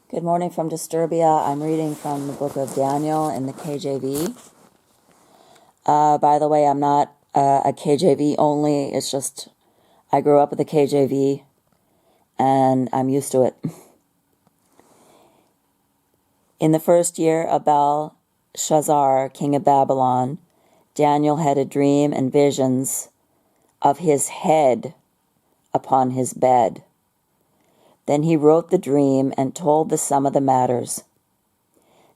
Good morning from Disturbia. I'm reading from the book of Daniel in the KJV. By the way, I'm not a KJV only. It's just I grew up with the KJV and I'm used to it. In the first year of Belshazzar, king of Babylon, Daniel had a dream and visions of his head upon his bed. Then he wrote the dream and told the sum of the matters.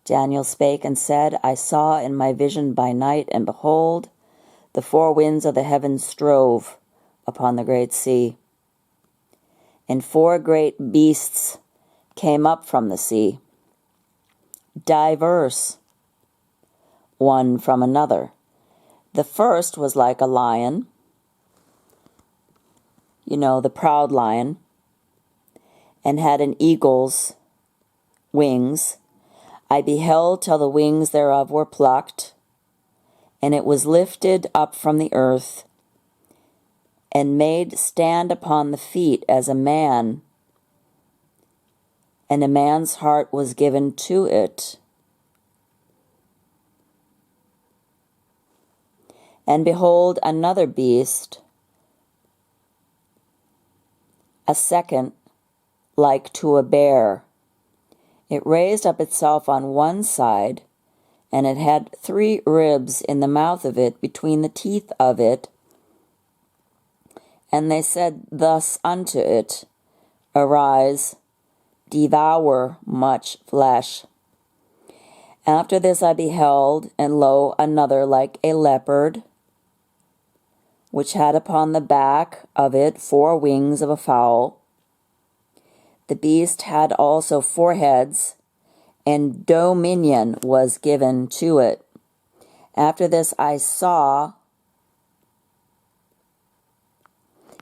Daniel spake and said, I saw in my vision by night, and behold, the four winds of the heavens strove upon the great sea. And four great beasts came up from the sea, diverse one from another. The first was like a lion, the proud lion, and had an eagle's wings. I beheld till the wings thereof were plucked, and it was lifted up from the earth, and made stand upon the feet as a man, and a man's heart was given to it. And behold, another beast, a second, like to a bear. It raised up itself on one side, and it had 3 ribs in the mouth of it, between the teeth of it. And they said thus unto it, Arise, devour much flesh. After this I beheld, and lo, another like a leopard, which had upon the back of it 4 wings of a fowl. The beast had also 4 heads, and dominion was given to it. After this I saw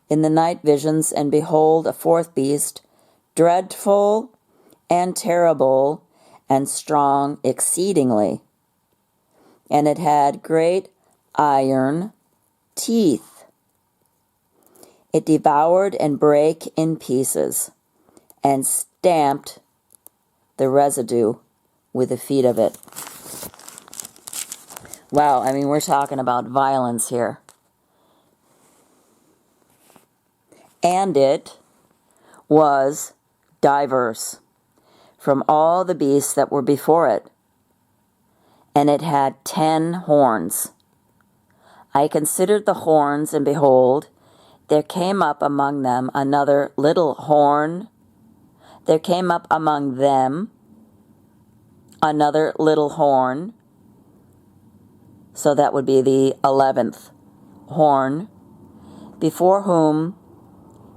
in the night visions, and behold, a 4th beast, dreadful and terrible and strong exceedingly. And it had great iron teeth. It devoured and brake in pieces, and stamped the residue with the feet of it. Wow, we're talking about violence here. And it was diverse from all the beasts that were before it, and it had 10 horns. I considered the horns, and behold, there came up among them another little horn. There came up among them another little horn, so that would be the 11th horn, before whom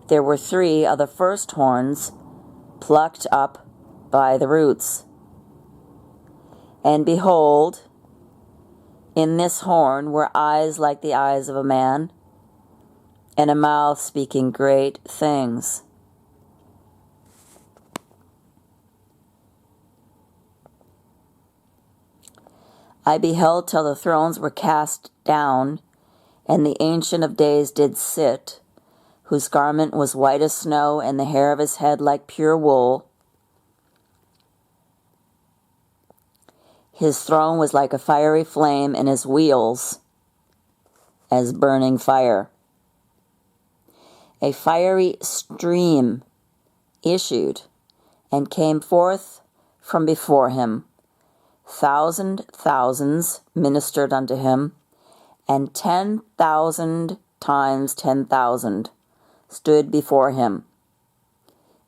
there were 3 of the first horns plucked up by the roots. And behold, in this horn were eyes like the eyes of a man, and a mouth speaking great things. I beheld till the thrones were cast down, and the Ancient of Days did sit, whose garment was white as snow, and the hair of his head like pure wool. His throne was like a fiery flame, and his wheels as burning fire. A fiery stream issued and came forth from before him. Thousands ministered unto him, and 10,000 times 10,000 stood before him.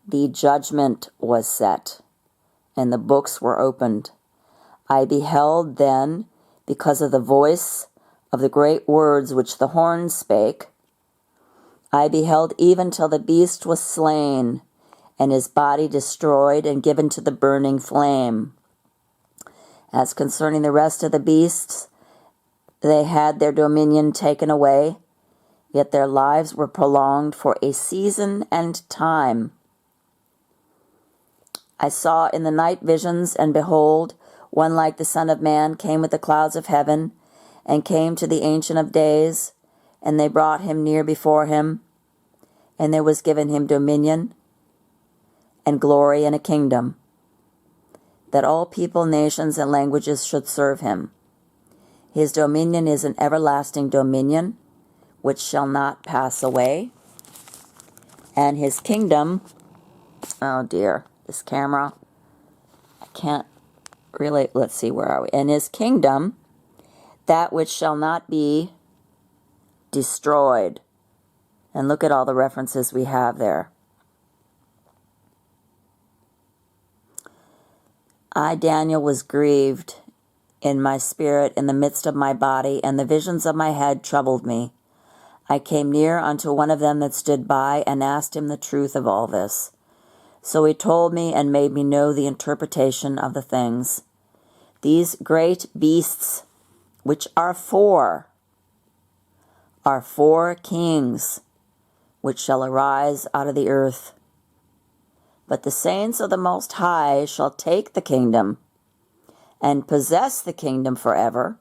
The judgment was set, and the books were opened. I beheld then, because of the voice of the great words which the horns spake, I beheld even till the beast was slain, and his body destroyed and given to the burning flame. As concerning the rest of the beasts, they had their dominion taken away, yet their lives were prolonged for a season and time. I saw in the night visions, and behold, one like the Son of Man came with the clouds of heaven, and came to the Ancient of Days, and they brought him near before him, and there was given him dominion, and glory, and a kingdom, that all people, nations, and languages should serve him. His dominion is an everlasting dominion, which shall not pass away. And his kingdom, oh dear, this camera, I can't really, let's see, where are we? And his kingdom, that which shall not be destroyed. And look at all the references we have there. I, Daniel, was grieved in my spirit in the midst of my body, and the visions of my head troubled me. I came near unto one of them that stood by, and asked him the truth of all this. So he told me and made me know the interpretation of the things. These great beasts, which are four kings, which shall arise out of the earth. But the saints of the Most High shall take the kingdom, and possess the kingdom forever,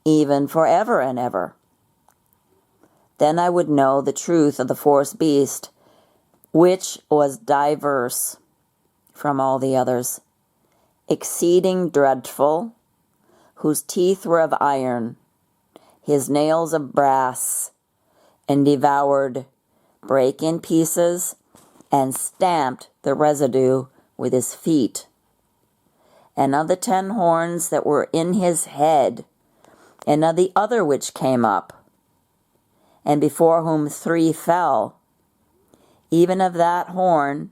even forever and ever. Then I would know the truth of the fourth beast, which was diverse from all the others, exceeding dreadful, whose teeth were of iron, his nails of brass, and devoured, brake in pieces, and stamped the residue with his feet. And of the 10 horns that were in his head, and of the other which came up, and before whom 3 fell, even of that horn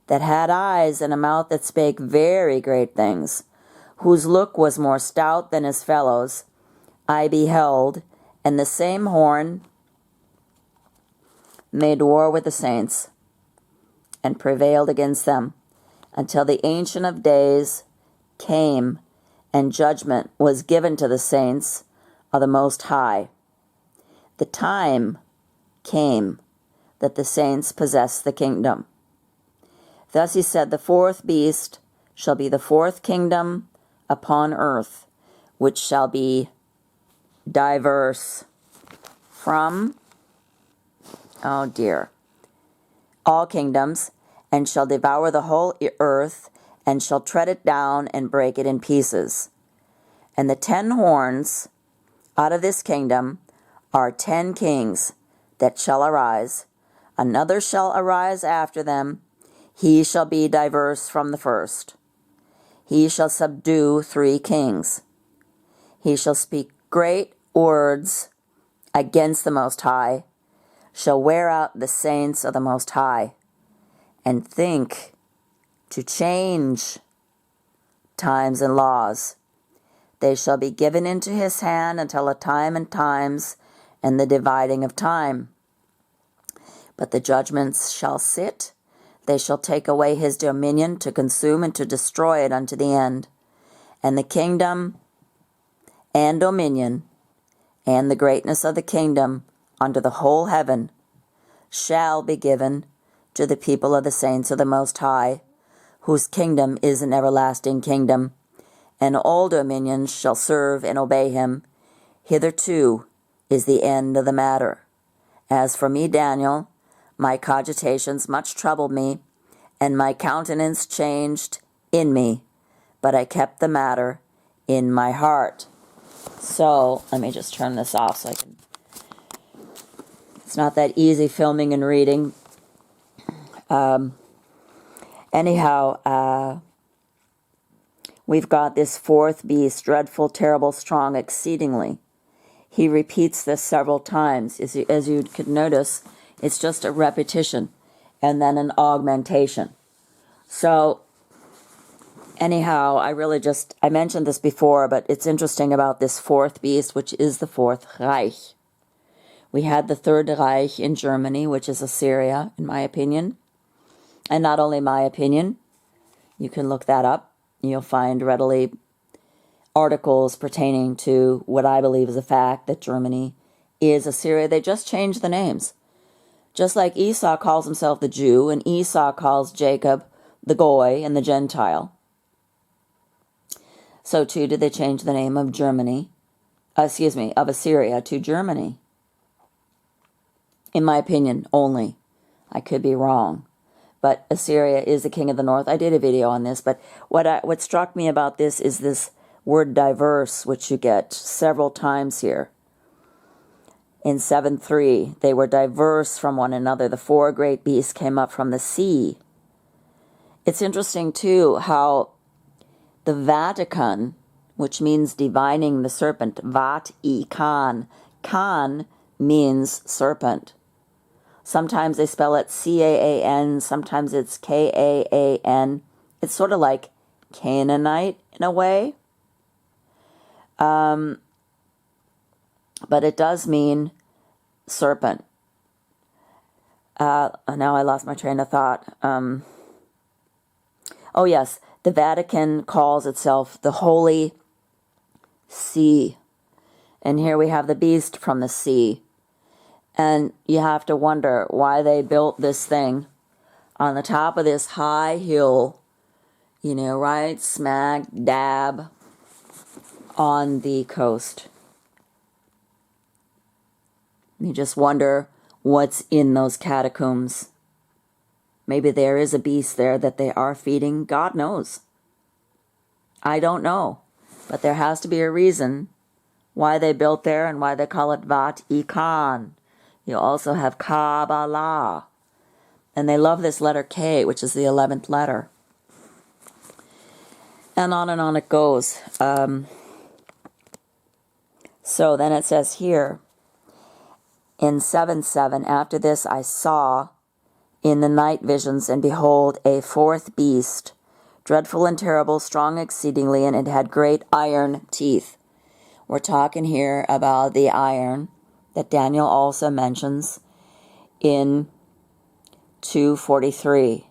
that had eyes and a mouth that spake very great things, whose look was more stout than his fellows, I beheld, and the same horn made war with the saints, and prevailed against them, until the Ancient of Days came, and judgment was given to the saints of the Most High. The time came that the saints possess the kingdom. Thus he said, the 4th beast shall be the 4th kingdom upon earth, which shall be diverse from, oh dear, all kingdoms, and shall devour the whole earth, and shall tread it down and break it in pieces. And the 10 horns out of this kingdom are 10 kings that shall arise. Another shall arise after them. He shall be diverse from the first. He shall subdue 3 kings. He shall speak great words against the Most High, shall wear out the saints of the Most High, and think to change times and laws. They shall be given into his hand until a time and times, and the dividing of time. But the judgments shall sit. They shall take away his dominion, to consume and to destroy it unto the end. And the kingdom and dominion and the greatness of the kingdom unto the whole heaven shall be given to the people of the saints of the Most High, whose kingdom is an everlasting kingdom, and all dominions shall serve and obey him. Hitherto is the end of the matter. As for me, Daniel, my cogitations much troubled me, and my countenance changed in me, but I kept the matter in my heart. So, let me just turn this off so I can... It's not that easy filming and reading. We've got this 4th beast, dreadful, terrible, strong, exceedingly. He repeats this several times. As you could notice, it's just a repetition and then an augmentation. So, anyhow, I mentioned this before, but it's interesting about this 4th beast, which is the 4th Reich. We had the 3rd Reich in Germany, which is Assyria, in my opinion. And not only my opinion, you can look that up. You'll find readily articles pertaining to what I believe is a fact, that Germany is Assyria. They just changed the names. Just like Esau calls himself the Jew, and Esau calls Jacob the Goy and the Gentile. So too did they change the name of of Assyria to Germany. In my opinion only. I could be wrong. but Assyria is the king of the north. I did a video on this, but what struck me about this is this word diverse, which you get several times here. In 7:3, they were diverse from one another. The four great beasts came up from the sea. It's interesting, too, how the Vatican, which means divining the serpent, Vat-i-kan, kan means serpent. Sometimes they spell it C-A-A-N, sometimes it's K-A-A-N. It's sort of like Canaanite in a way. But it does mean serpent. Now I lost my train of thought. Oh yes, the Vatican calls itself the Holy See. And here we have the beast from the sea. And you have to wonder why they built this thing on the top of this high hill, right smack dab on the coast. You just wonder what's in those catacombs. Maybe there is a beast there that they are feeding. God knows. I don't know. But there has to be a reason why they built there and why they call it Vat-i-kan. You also have Kabbalah. And they love this letter K, which is the 11th letter. And on it goes. So then it says here, in 7:7, after this I saw in the night visions, and behold, a fourth beast, dreadful and terrible, strong exceedingly, and it had great iron teeth. We're talking here about the iron that Daniel also mentions in 2:43,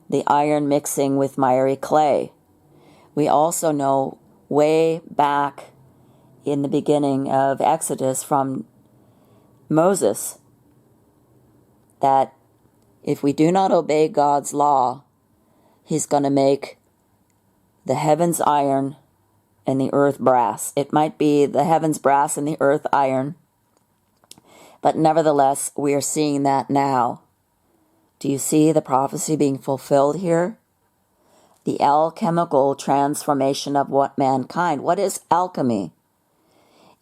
the iron mixing with miry clay. We also know way back in the beginning of Exodus from Moses that if we do not obey God's law, he's going to make the heavens iron and the earth brass. It might be the heavens brass and the earth iron, but nevertheless, we are seeing that now. Do you see the prophecy being fulfilled here? The alchemical transformation of what mankind? What is alchemy?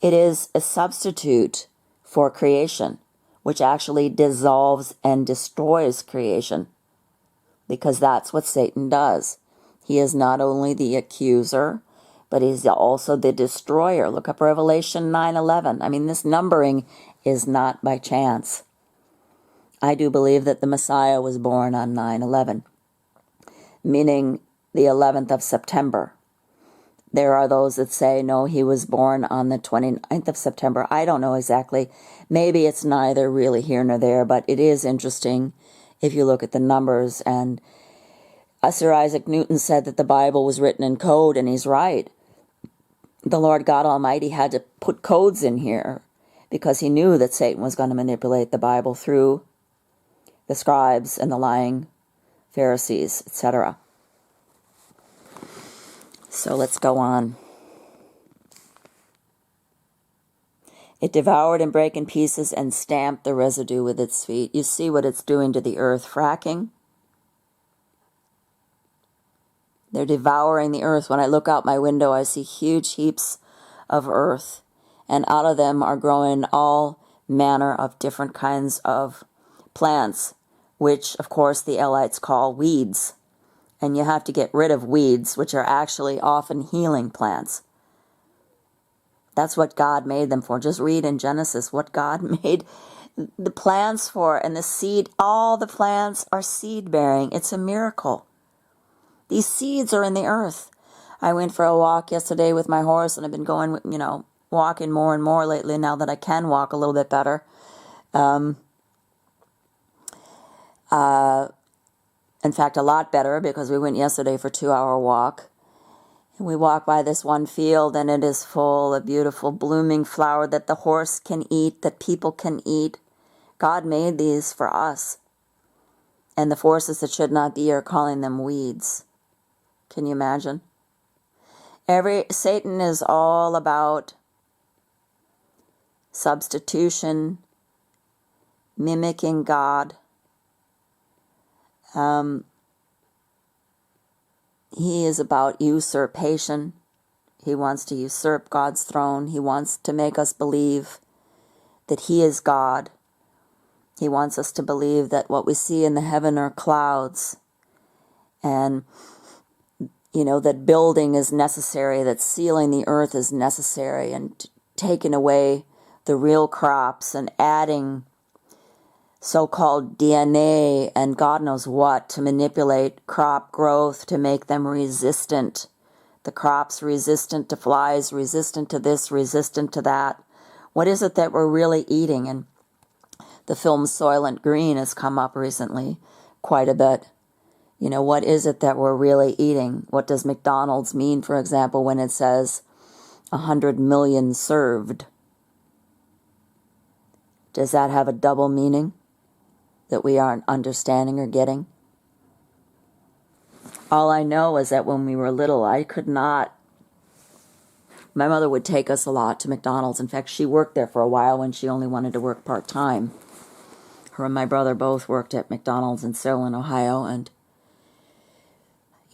It is a substitute for creation, which actually dissolves and destroys creation, because that's what Satan does. He is not only the accuser, but he's also the destroyer. Look up Revelation 9:11. I mean, this numbering is not by chance. I do believe that the Messiah was born on 9/11, meaning the 11th of September. There are those that say, no, he was born on the 29th of September. I don't know exactly. Maybe it's neither really here nor there, but it is interesting if you look at the numbers. And Sir Isaac Newton said that the Bible was written in code, and he's right. The Lord God Almighty had to put codes in here because he knew that Satan was going to manipulate the Bible through the scribes and the lying Pharisees, etc. So let's go on. It devoured and brake in pieces and stamped the residue with its feet. You see what it's doing to the earth, fracking? They're devouring the earth. When I look out my window, I see huge heaps of earth, and out of them are growing all manner of different kinds of plants, which, of course, the Elites call weeds. And you have to get rid of weeds, which are actually often healing plants. That's what God made them for. Just read in Genesis what God made the plants for, and the seed. All the plants are seed-bearing. It's a miracle. These seeds are in the earth. I went for a walk yesterday with my horse, and I've been going, walking more and more lately now that I can walk a little bit better. In fact, a lot better, because we went yesterday for a 2-hour walk. And we walked by this one field, and it is full of beautiful blooming flower that the horse can eat, that people can eat. God made these for us. And the forces that should not be are calling them weeds. Can you imagine? Satan is all about substitution, mimicking God, He is about usurpation. He wants to usurp God's throne. He wants to make us believe that he is God. He wants us to believe that what we see in the heaven are clouds, and that building is necessary, that sealing the earth is necessary, and taking away the real crops and adding so-called DNA and God knows what to manipulate crop growth to make them resistant. The crops resistant to flies, resistant to this, resistant to that. What is it that we're really eating? And the film Soylent Green has come up recently quite a bit. What is it that we're really eating? What does McDonald's mean, for example, when it says 100 million served? Does that have a double meaning that we aren't understanding or getting? All I know is that when we were little, my mother would take us a lot to McDonald's. In fact, she worked there for a while when she only wanted to work part-time. Her and my brother both worked at McDonald's in Sterling, Ohio, and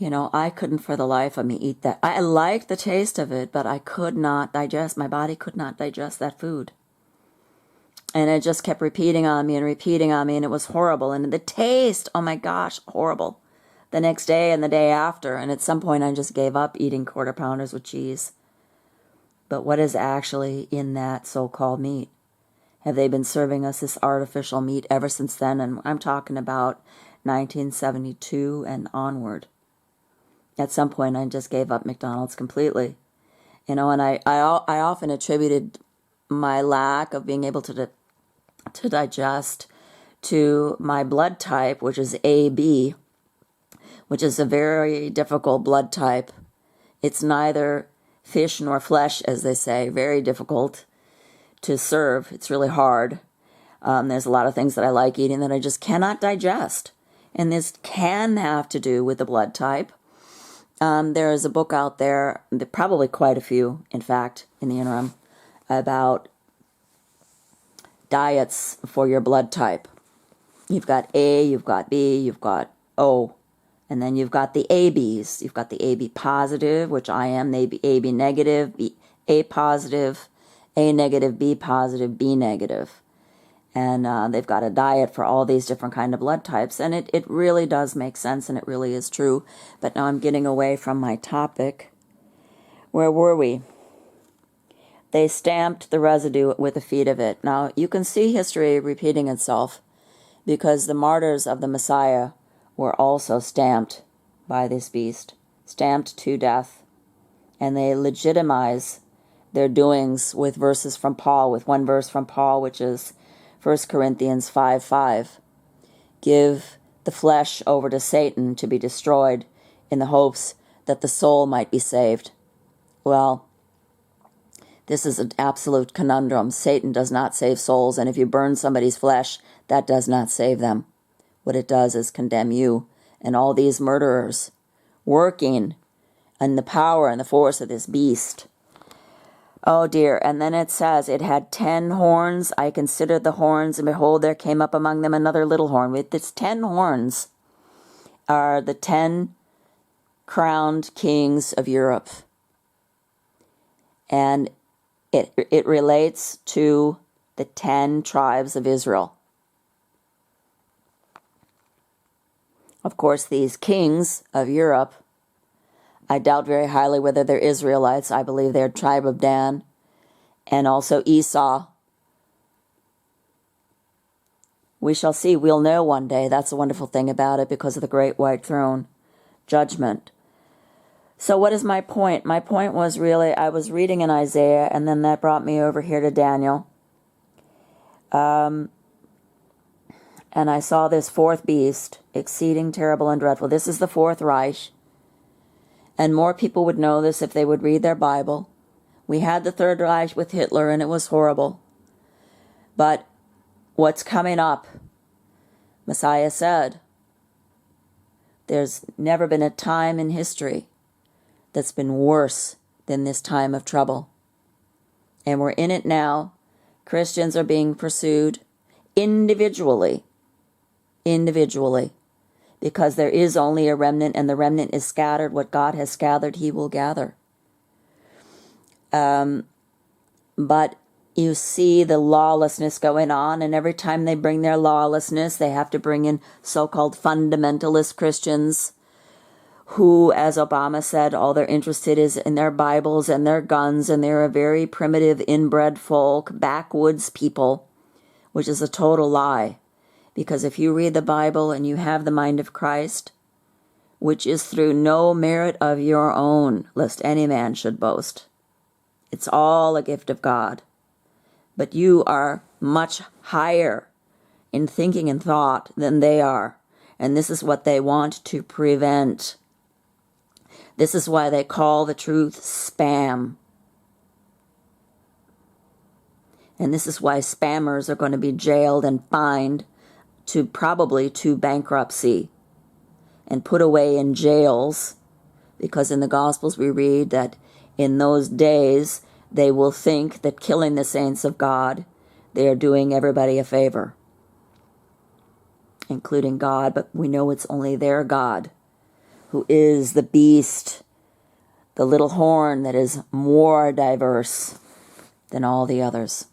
I couldn't for the life of me eat that. I liked the taste of it, but I could not digest, my body could not digest that food. And it just kept repeating on me, and it was horrible. And the taste, oh my gosh, horrible. The next day and the day after, and at some point I just gave up eating quarter pounders with cheese. But what is actually in that so-called meat? Have they been serving us this artificial meat ever since then? And I'm talking about 1972 and onward. At some point, I just gave up McDonald's completely. And I often attributed my lack of being able to digest to my blood type, which is AB, which is a very difficult blood type. It's neither fish nor flesh, as they say, very difficult to serve. It's really hard. There's a lot of things that I like eating that I just cannot digest. And this can have to do with the blood type. There is a book out there, probably quite a few, in fact, in the interim, about diets for your blood type. You've got A, you've got B, you've got O, and then you've got the ABs. You've got the AB positive, which I am, the AB negative, A positive, A negative, B positive, B negative. And they've got a diet for all these different kind of blood types. And it really does make sense, and it really is true. But now I'm getting away from my topic. Where were we? They stamped the residue with the feet of it. Now, you can see history repeating itself because the martyrs of the Messiah were also stamped by this beast, stamped to death. And they legitimize their doings with verses from Paul, with one verse from Paul, which is 1 Corinthians 5:5. Give the flesh over to Satan to be destroyed in the hopes that the soul might be saved. Well, this is an absolute conundrum. Satan does not save souls, and if you burn somebody's flesh, that does not save them. What it does is condemn you and all these murderers working in the power and the force of this beast. Oh dear, and then it says, it had 10 horns. I considered the horns, and behold, there came up among them another little horn. With its 10 horns are the 10 crowned kings of Europe. And it relates to the 10 tribes of Israel. Of course, these kings of Europe, I doubt very highly whether they're Israelites. I believe they're tribe of Dan, and also Esau. We shall see. We'll know one day. That's the wonderful thing about it, because of the great white throne judgment. So what is my point? My point was really, I was reading in Isaiah, and then that brought me over here to Daniel. And I saw this fourth beast, exceeding terrible and dreadful. This is the Fourth Reich. And more people would know this if they would read their Bible. We had the Third Reich with Hitler, and it was horrible. But what's coming up? Messiah said, there's never been a time in history that's been worse than this time of trouble. And we're in it now. Christians are being pursued individually, because there is only a remnant, and the remnant is scattered. What God has gathered, he will gather. But you see the lawlessness going on, and every time they bring their lawlessness, they have to bring in so-called fundamentalist Christians who, as Obama said, all they're interested is in their Bibles and their guns, and they're a very primitive, inbred folk, backwoods people, which is a total lie. Because if you read the Bible and you have the mind of Christ, which is through no merit of your own, lest any man should boast. It's all a gift of God. But you are much higher in thinking and thought than they are. And this is what they want to prevent. This is why they call the truth spam. And this is why spammers are going to be jailed and fined probably to bankruptcy and put away in jails, because in the Gospels we read that in those days they will think that killing the saints of God, they are doing everybody a favor, including God, but we know it's only their God, who is the beast, the little horn that is more diverse than all the others.